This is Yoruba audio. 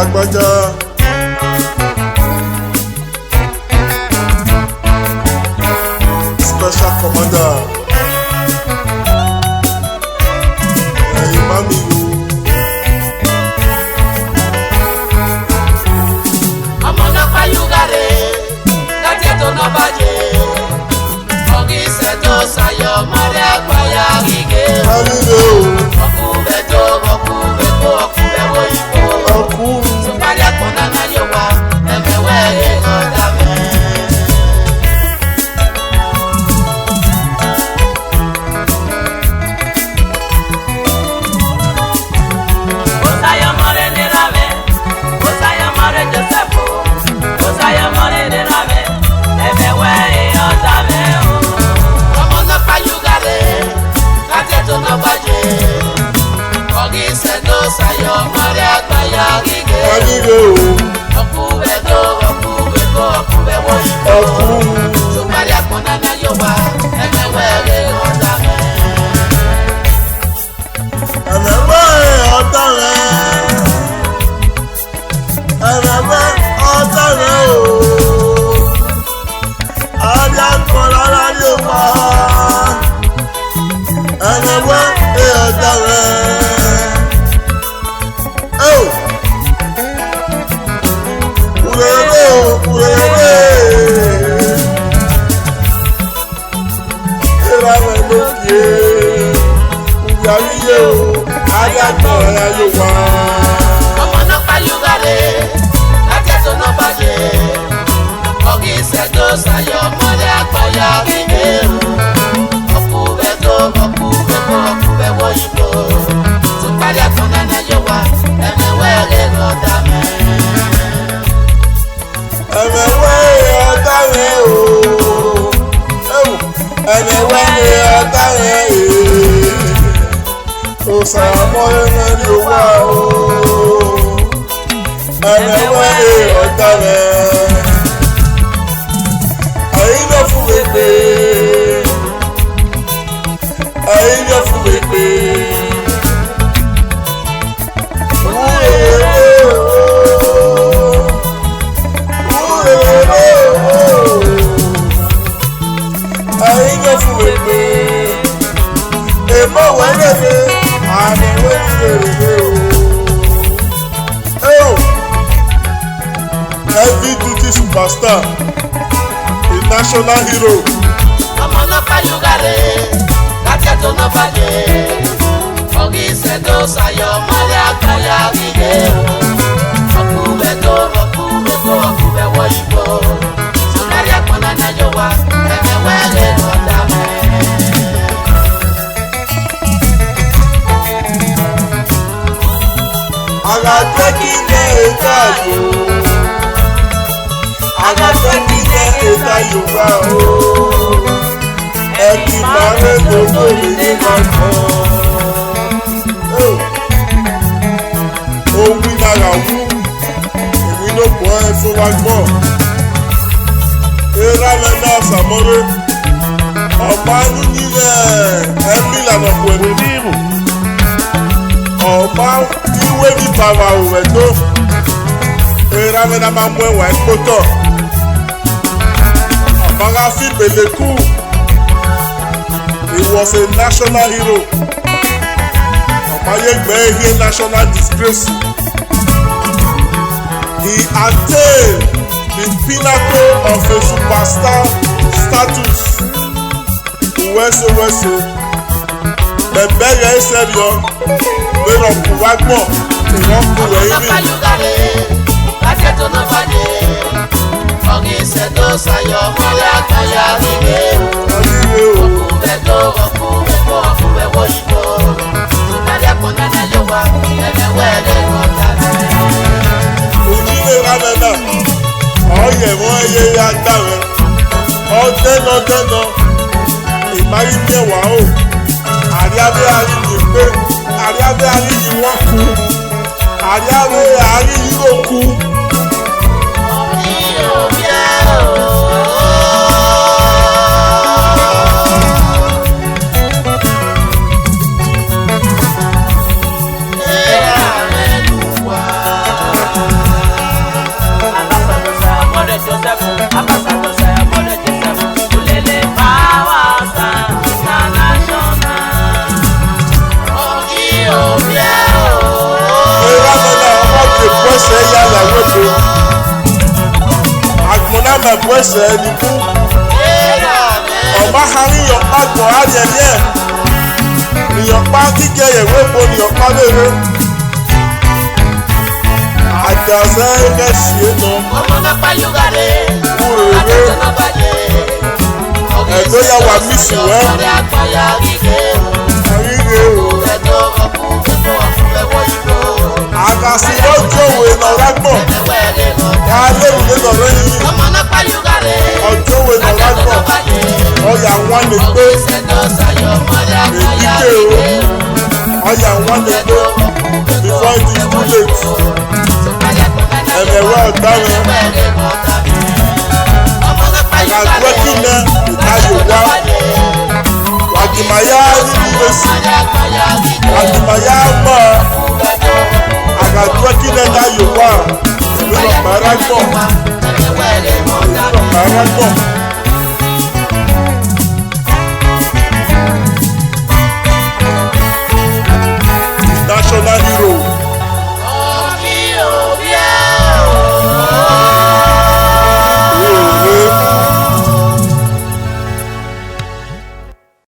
lágbájá. Special commander. Ẹ̀yin mami o. Ọmọ náà pa yúgàrè láti ètò náà bàjẹ́. Ọ̀gì ìṣẹ̀tọ̀ ṣàyọ̀ mọ́lẹ̀ àgbáyà gígé. Kálílé o. Ọkùnrin tó ọkùnrin kó ọkùnrin wọ ìbò. Ọkùnrin. Sùpàdé àpọ̀nà náà yóò wá ẹ̀mẹ̀wẹ̀ ẹ̀ ọ̀dà mẹ́. Sayo mare àgbáyà gígé. Kálílé o. Ọkùnrin tó ọkùnrin kó ọkùnrin wọ ìbò. Ọkùnrin. Sùpàdé àpọ̀nà náà yóò wá ẹ̀mẹ̀wẹ̀ ẹ̀ ọ̀dà mẹ́. Ẹ̀mẹ̀wẹ̀ ọ̀dà rẹ̀. Ẹ̀mẹ̀wẹ̀ ọ̀dà rẹ̀ o. Ajá kan lára yóò pa. Ẹ̀mẹ̀wẹ̀ ọ̀dà rẹ̀. Urere o, urere. Era me lókè. Uyariye o, ayatọ̀ ẹ̀yà yóò wá. Ọmọ náà pa yúgàrè láti ètò náà bàjẹ́. Ọ̀gì ìṣẹ̀tọ̀ ṣàyọ̀ mọ́lẹ̀ àgbáyà gígé. Ọkùnrin tó ọkùnrin kó ọkùnrin wọ ìbò. Sùpàdé àpọ̀nà náà yóò wá ẹ̀mẹ̀wẹ̀ ẹ̀ ọ̀dà mẹ́. Ẹ̀mẹ̀wẹ̀ ọ̀dà rẹ̀ o. Ẹ̀mẹ̀wẹ̀ ọ̀dà rẹ̀ e. O sàmọ́ ẹ̀rẹ́ ni ó wà o. Ẹ̀mẹ̀wẹ̀ ọ̀dà rẹ̀. Ẹ̀yin ló fún mi pé. Ẹ̀yin ló fún mi pé. Ẹ̀yin ló fún mi pé. Èmọ̀ wẹ́lẹ́lẹ́ àmì wẹ́lẹ́lẹ́ o. Heavy duty superstar, a national hero. Ọmọ náà pa yúgàrè láti ètò náà bàjẹ́. Ọ̀gì ìṣẹ̀tọ̀ ṣàyọ̀ mọ́lẹ̀ àgbáyà gígé. Ọkùnrin tó ọkùnrin kó ọkùnrin wọ ìbò. Sùpàdé àpọ̀nà náà yóò wá ẹ̀mẹ̀wẹ̀ ẹ̀ ọ̀dà mẹ́. Àgàtẹ́ kí jẹ́ ètò àjò. Àgàtẹ́ kí jẹ́ ètò Yorùbá o. Ẹ̀kí máa ń rẹ́ gbogbo mi ní kankan. Ohun ìdára wú. Èmi ló pọ̀ ẹ́ fún wa gbọ́. Eré alẹ́ náà sàmọ́rẹ́. Ọ̀pá inú nílẹ̀ ẹ̀mí ìlànà pẹ̀lú níìmù. Ọ̀pá iwe ní bàbá òwẹ̀ tó. Eré alẹ́ náà máa mú ẹ̀wà ẹ̀kọ́ tọ̀. Ọ̀pára fi bèlè kú. He was a national hero. Ọ̀páyégbé ihe national disgrace. He attained the pinnacle of a superstar status. Wẹ́sẹ̀wẹ́sẹ̀ bẹ̀bẹ̀ yẹn sẹ́yọ lórí ọkùnrin wa gbọ́ ìrọ́kùnrin Ọmọ yìí náà pa ni. yúgàrè láti ètò náà bàjẹ́. Ọ̀gì ìṣẹ̀tọ̀ ṣàyọ̀ mọ́lẹ̀ àgbáyà gígé. Kálílé o. Ọkùnrin tó ọkùnrin kó ọkùnrin wọ ìbò. Sùpàdé àpọ̀nà náà yóò wá ẹ̀mẹ̀wẹ̀ ẹ̀ ọ̀dà mẹ́. Onílé rámẹ́nà ọ̀yẹ̀ wọ́n ẹyẹ ya gbà rẹ̀ ọ̀dẹ́nà ìmáyé ní ẹ̀wà o. Àríyábẹ́ àríyìn pé àríyábẹ́ àríyìn wọ́n kú. Àríyábẹ́ àríyìn ló kú. ẹsẹ̀ yà làwọn èdè àgbọ̀nà mẹ̀bọ̀ ẹsẹ̀ ẹni kú ọba harí yọ̀pá gbọ̀ ayẹyẹ ìyọ̀pá kíkẹ́ yẹ̀wé bo ìyọ̀pá lére àjàsẹ́ ẹ̀kẹ́ sí ẹ̀nà kúrèrè ẹ̀dọ́ yà wà mísì wẹ́ àríre o àgàsí lọ́jọ́ òwe lọ́ra gbọ̀ ká léwu lé lọ́rọ́ yìí ọjọ́ òwe lọ́ra gbọ̀ ọyà wọn lè gbé èdíkè o ọyà wọn lè gbé before it is too late ẹ̀mẹ̀wẹ̀ ọ̀daràn àgàgbẹ́kì náà ìtayò wá wàdìmáyà nínú lẹ́sìn wàdìmáyà mọ́ àgàgbẹ́kì náà ìtayò wá ìlú ọ̀párágbọ̀.